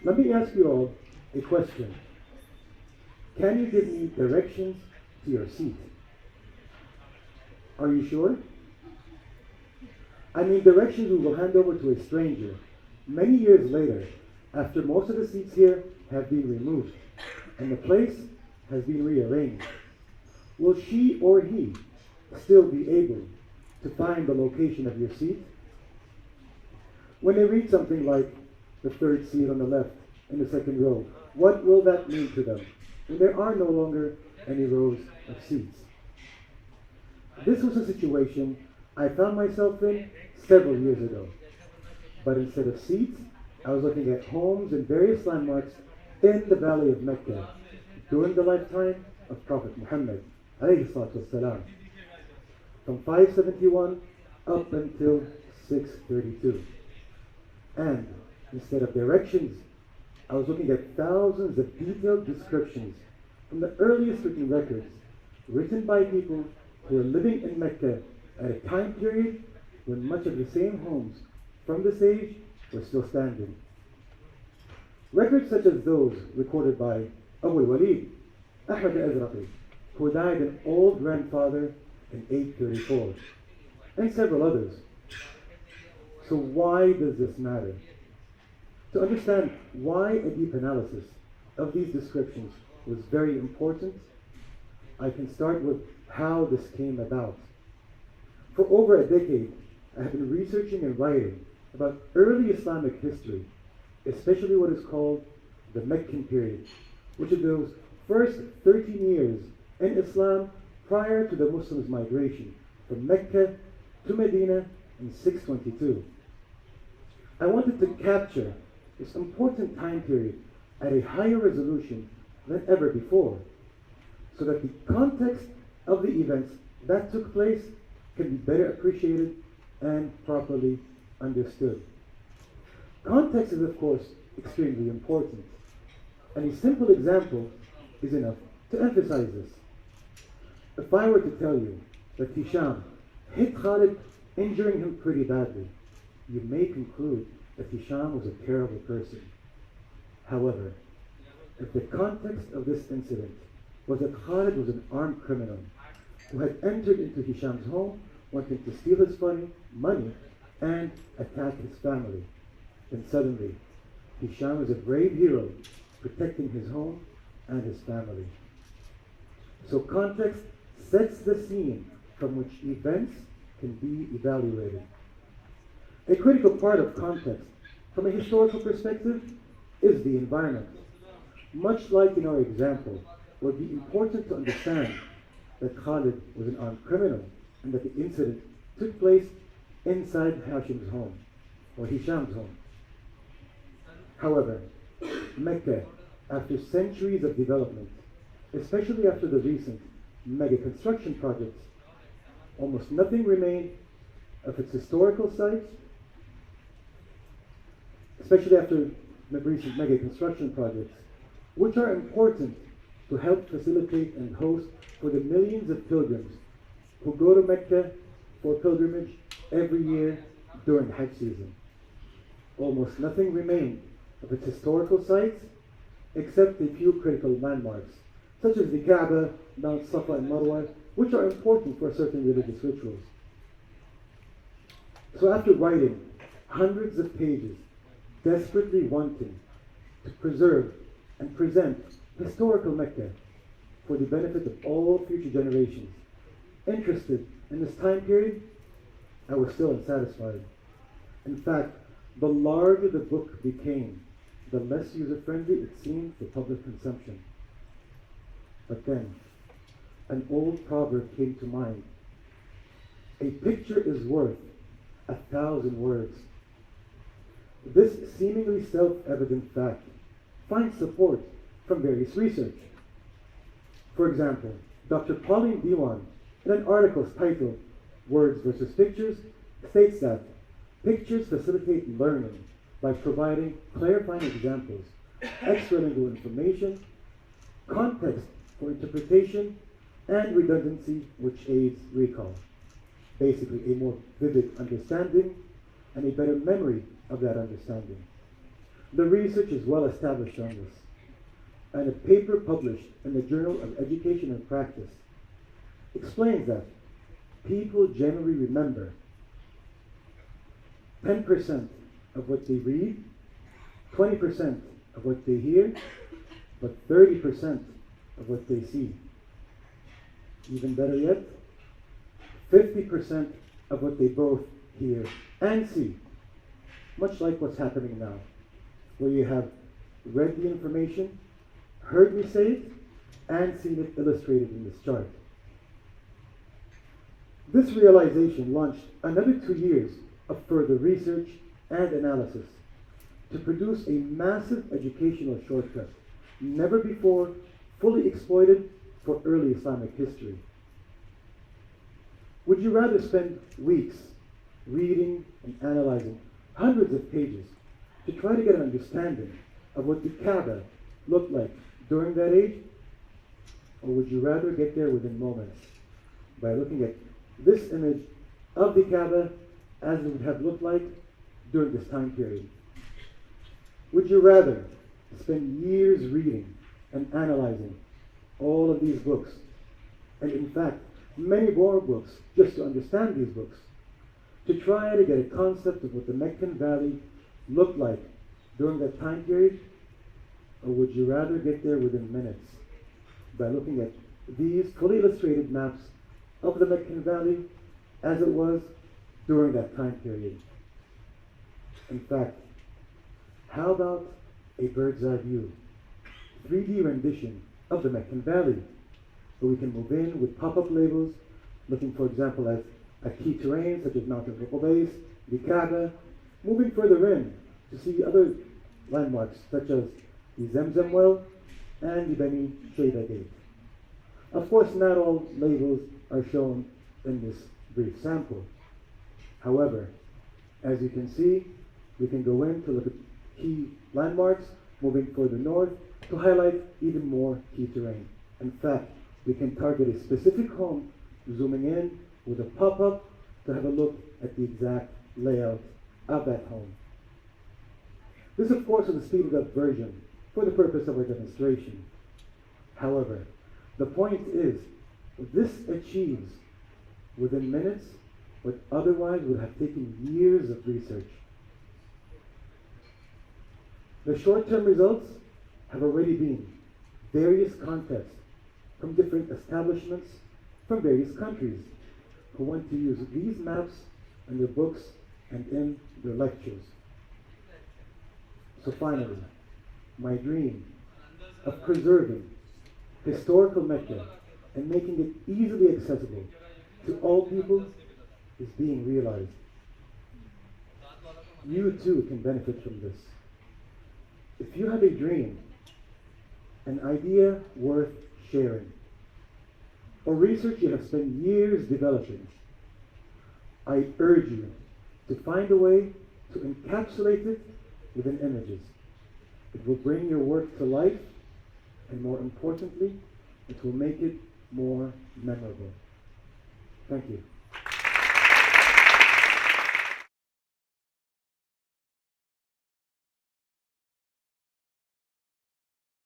Let me ask you all a question. Can you give me directions to your seat? Are you sure? I mean directions we will hand over to a stranger many years later, after most of the seats here have been removed and the place has been rearranged. Will she or he still be able to find the location of your seat? When they read something like the third seat on the left in the second row, what will that mean to them when there are no longer any rows of seats? This was a situation I found myself in several years ago. But instead of seats, I was looking at homes and various landmarks in the valley of Mecca during the lifetime of Prophet Muhammad, alayhi salatu wassalam, from 571 up until 632. And instead of directions, I was looking at thousands of detailed descriptions from the earliest written records, written by people who were living in Mecca at a time period when much of the same homes from this age were still standing. Records such as those recorded by Abu al-Walid, Alateeqi, who died an old grandfather in 834, and several others. So why does this matter? To understand why a deep analysis of these descriptions was very important, I can start with how this came about. For over a decade, I have been researching and writing about early Islamic history, especially what is called the Meccan period, which is those first 13 years in Islam prior to the Muslims' migration from Mecca to Medina in 622. I wanted to capture this important time period at a higher resolution than ever before, so that the context of the events that took place can be better appreciated and properly understood. Context is, of course, extremely important, and a simple example is enough to emphasize this. If I were to tell you that Hisham hit Khalid, injuring him pretty badly, you may conclude that Hisham was a terrible person. However, if the context of this incident was that Khalid was an armed criminal who had entered into Hisham's home wanting to steal his money and attack his family, then suddenly Hisham is a brave hero protecting his home and his family. So context sets the scene from which events can be evaluated. A critical part of context from a historical perspective is the environment. Much like in our example, it would be important to understand that Khalid was an armed criminal and that the incident took place inside Hashim's home, or Hisham's home. However, Mecca, after centuries of development, especially after the recent mega construction projects, almost nothing remained of its historical sites, especially after the recent mega construction projects, which are important to help facilitate and host for the millions of pilgrims who go to Mecca for pilgrimage every year during Hajj season. Almost nothing remained of its historical sites except a few critical landmarks, such as the Kaaba, Mount Safa and Marwa, which are important for certain religious rituals. So after writing hundreds of pages, desperately wanting to preserve and present historical Mecca for the benefit of all future generations interested in this time period, I was still unsatisfied. In fact, the larger the book became, the less user-friendly it seemed for public consumption. But then, an old proverb came to mind. A picture is worth 1,000 words. This seemingly self-evident fact finds support from various research. For example, Dr. Pauline Diwan, in an article titled Words versus Pictures, states that pictures facilitate learning by providing clarifying examples, extralingual information, context for interpretation, and redundancy which aids recall. Basically, a more vivid understanding and a better memory of that understanding. The research is well established on this, and a paper published in the Journal of Education and Practice explains that people generally remember 10% of what they read, 20% of what they hear, but 30% of what they see. Even better yet, 50% of what they both hear and see, much like what's happening now, where you have read the information, heard me say it, and seen it illustrated in this chart. This realization launched another 2 years of further research and analysis to produce a massive educational shortcut, never before fully exploited for early Islamic history. Would you rather spend weeks reading and analyzing hundreds of pages to try to get an understanding of what the Kaaba looked like during that age? Or would you rather get there within moments by looking at this image of the Kaaba as it would have looked like during this time period? Would you rather spend years reading and analyzing all of these books, and in fact, many more books, just to understand these books, to try to get a concept of what the Meccan Valley looked like during that time period? Or would you rather get there within minutes by looking at these fully illustrated maps of the Meccan Valley as it was during that time period? In fact, how about a bird's eye view, 3D rendition of the Meccan Valley, where we can move in with pop-up labels, looking for example at key terrain such as Mountain Base, the Kaaba, moving further in to see other landmarks such as the Zemzem well and the Beni Shayba Gate. Of course, not all labels are shown in this brief sample. However, as you can see, we can go in to look at key landmarks, moving further north to highlight even more key terrain. In fact, we can target a specific home, zooming in with a pop-up to have a look at the exact layout of that home. This, of course, is a speeded up version for the purpose of our demonstration. However, the point is, this achieves within minutes what otherwise would have taken years of research. The short-term results have already been various contexts from different establishments from various countries who want to use these maps in their books and in their lectures. So finally, my dream of preserving historical Mecca and making it easily accessible to all people is being realized. You too can benefit from this. If you have a dream, an idea worth sharing, or research you have spent years developing, I urge you to find a way to encapsulate it within images. It will bring your work to life, and more importantly, it will make it more memorable. Thank you.